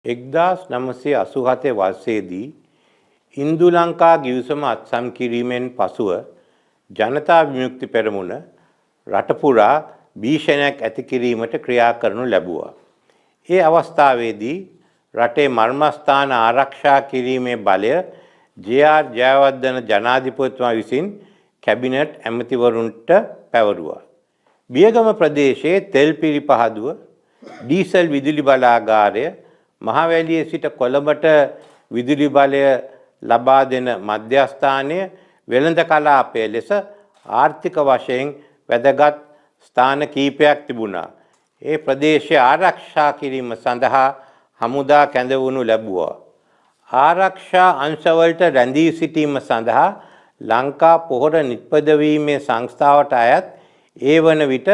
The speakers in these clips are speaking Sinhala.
1987 වර්ෂයේදී ඉන්දු ලංකා ගිවිසුම අත්සන් කිරීමෙන් පසුව ජනතා විමුක්ති පෙරමුණ රට පුරා භීෂණයක් ඇති කිරීමට ක්‍රියා කරනු ලැබුවා. ඒ අවස්ථාවේදී රටේ මර්මස්ථාන ආරක්ෂා කිරීමේ බලය ජේ.ආර්. ජයවර්ධන ජනාධිපතිතුමා විසින් කැබිනට් ඇමතිවරුන්ට පැවරුවා. බියගම ප්‍රදේශයේ තෙල් පිරිපහදුව ඩීසල් විදුලි බලාගාරය මහවැලියේ සිට කොළඹට විදුලි බලය ලබා දෙන මධ්‍යස්ථානය වෙළඳ කලාපය ලෙස ආර්ථික වශයෙන් වැදගත් ස්ථාන කීපයක් තිබුණා. ඒ ප්‍රදේශය ආරක්ෂා කිරීම සඳහා හමුදා කැඳවනු ලැබුවා. ආරක්ෂා අංශවලට රැඳී සිටීම සඳහා ලංකා පොහොර නිපදවීමේ සංස්ථාවට අයත් ඒ වන විට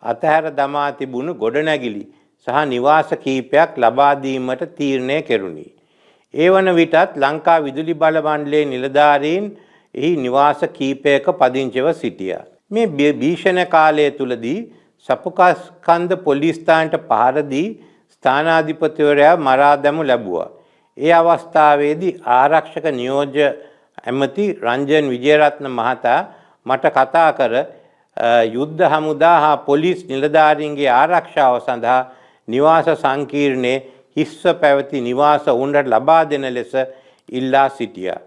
අතහැර දමා තිබුණු ගොඩනැගිලි සහ නිවාස කීපයක් ලබා දීමට තීරණය කෙරුණි. ඒ වන විටත් ලංකා විදුලි බල මණ්ඩලයේ නිලධාරීන් එහි නිවාස කීපයක පදිංචිව සිටියා. මේ භීෂණ කාලය තුලදී සපුකස්කන්ධ පොලිස් ස්ථානට පහර දී ස්ථානාධිපතිවරයා මරා දැමු ලැබුවා. ඒ අවස්ථාවේදී ආරක්ෂක නියෝජ්‍ය ඇමති රංජන් විජේරත්න මහතා මට කතා කර යුද්ධ හමුදා හා පොලිස් නිලධාරීන්ගේ ආරක්ෂාව සඳහා නිවාස සංකීර්ණයේ හිස්ව පැවති නිවාස උන්ට ලබා දෙන ලෙස ඉල්ලා සිටියා.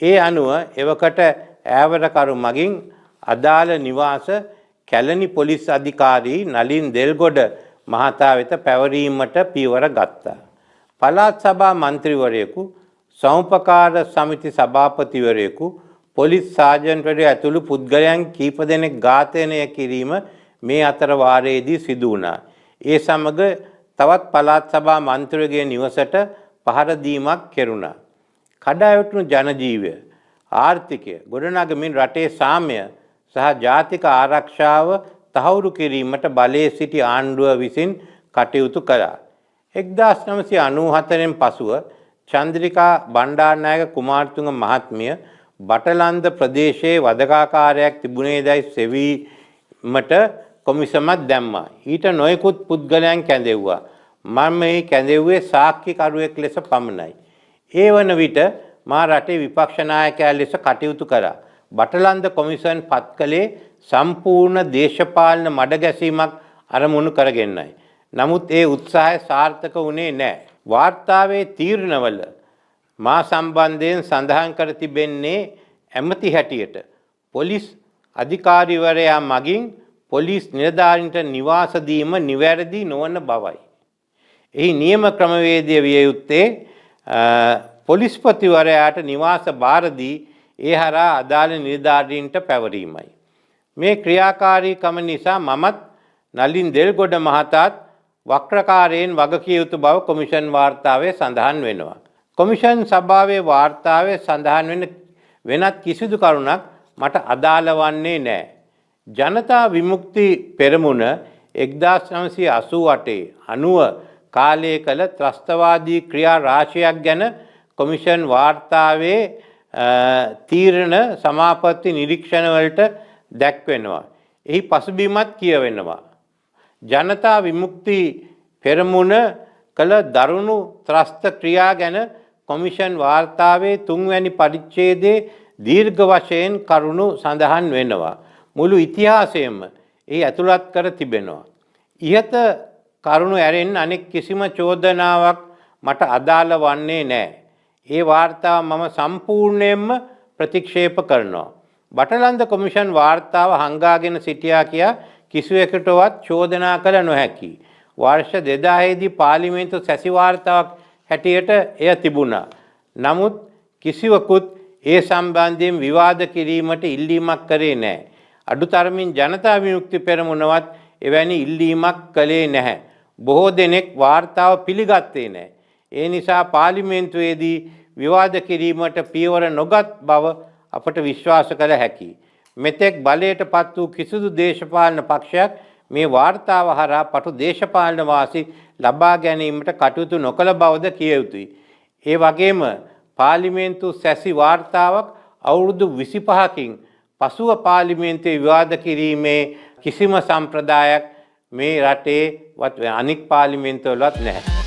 ඒ අනුව එවකට ඈවරකරු මගින් අදාළ නිවාස කැලණි පොලිස් අධිකාරී නලින් දෙල්ගොඩ මහතා වෙත පැවරීමට පියවර ගත්තා. පළාත් සභා මන්ත්‍රීවරයෙකු, සමුපකාර සමිති සභාපතිවරයෙකු, පොලිස් සාජන්ට්වරයා ඇතුළු පුද්ගලයන් කීප දෙනෙක් ඝාතනය කිරීම මේ අතර වාරයේදී සිදු වුණා. ඒ සමග තවත් පළාත් සභා මන්ත්‍රීගේ නිවසට පහර දීමක් කෙරුණා. කඩාවැටුණු ජනජීවය, ආර්ථිකය ගොඩනගමින් රටේ සාමය සහ ජාතික ආරක්ෂාව තහවුරු කිරීමට බලයේ සිටි ආණ්ඩුව විසින් කටයුතු කළා. 1994න් පසුව චන්ද්‍රිකා බණ්ඩාරනායක කුමාරතුංග මහත්මිය බටලන්ද ප්‍රදේශයේ වදකාකාරයක් තිබුණේදයි සෙවීමට කොමිසමක් දැම්මා. ඊට නොයෙකුත් පුද්ගලයන් කැඳෙව්වා. මම මේ කැඳෙව්වේ සාක්ෂිකරුවෙක් ලෙස පමණයි. ඒ වන විට මා රටේ විපක්ෂ නායකයා ලෙස කටයුතු කරා. බටලන්ද කොමිසම් පත් කළේ සම්පූර්ණ දේශපාලන මඩගැසීමක් අරමුණු කරගෙනයි. නමුත් ඒ උත්සාහය සාර්ථක වුණේ නැහැ. වාර්තාවේ තීරණවල මා සම්බන්ධයෙන් සඳහන් කර තිබෙන්නේ ඇමති හැටියට පොලිස් අධිකාරිවරයා මගින් පොලිස් නිලධාරීන්ට නිවාස දීම නිවැරදි නොවන බවයි. එහි නියම ක්‍රමවේදය විය යුත්තේ පොලිස්පතිවරයාට නිවාස බාර දී ඒ හරහා අදාළ නිලධාරීන්ට පැවරීමයි. මේ ක්‍රියාකාරීකම නිසා මමත් නලින් දෙල්ගොඩ මහතාත් වක්‍රකාරයෙන් වගකිය යුතු බව කොමිෂන් වාර්තාවේ සඳහන් වෙනවා. කොමිෂන් සභාවේ වාර්තාවේ සඳහන් වෙනත් කිසිදු කරුණක් මට අදාළ වන්නේ නැහැ. ජනතා විමුක්ති පෙරමුණ 1988-90 කාලයේ කළ ත්‍රස්තවාදී ක්‍රියා රාශියක් ගැන කොමිෂන් වාර්තාවේ තීරණ සමාපatti නිරීක්ෂණ වලට දැක්වෙනවා. එහි පසුබිමත් කියවෙනවා. ජනතා විමුක්ති පෙරමුණ කළ දරුණු ත්‍රස්ත ක්‍රියා ගැන කොමිෂන් වාර්තාවේ 3 වැනි පරිච්ඡේදයේ දීර්ඝ වශයෙන් කරුණු සඳහන් වෙනවා. මුළු ඉතිහාසයම එහි ඇතුළත් කර තිබෙනවා. ඉහත කරුණු ඇරෙන් අනෙක් කිසිම චෝදනාවක් මට අදාළ වන්නේ නැහැ. ඒ වාර්තාව මම සම්පූර්ණයෙන්ම ප්‍රතික්ෂේප කරනවා. බටලන්ද කොමිෂන් වාර්තාව හංගාගෙන සිටියා කියා කිසිවෙකුටවත් චෝදනා කළ නොහැකි. වර්ෂ 2000 දී පාර්ලිමේන්තු සැසි වාර්තාවක් හැටියට එය තිබුණා. නමුත් කිසිවකුත් ඒ සම්බන්ධයෙන් විවාද කිරීමට ඉල්ලීමක් කරේ නැහැ. අඩුතරමින් ජනතා විමුක්ති පෙරමුණවත් එවැනි ඉල්ලීමක් කළේ නැහැ. බොහෝ දෙනෙක් වාර්තාව පිළිගත්තේ නැහැ. ඒ නිසා පාර්ලිමේන්තුවේදී විවාද කිරීමට පියවර නොගත් බව අපට විශ්වාස කළ හැකියි. මෙතෙක් බලයට පත් වූ කිසිදු දේශපාලන පක්ෂයක් මේ වාර්තාව හරහා පටු දේශපාලන වාසි ලබා ගැනීමට කටයුතු නොකළ බවද කිය යුතුයි. ඒ වගේම පාර්ලිමේන්තු සැසි වාර්තාවක් අවුරුදු 25කින් පසුව පාර්ලිමේන්තුවේ විවාද කිරීමේ කිසිම සම්ප්‍රදායක් මේ රටේ අනික් පාර්ලිමේන්තුවලවත් නැහැ.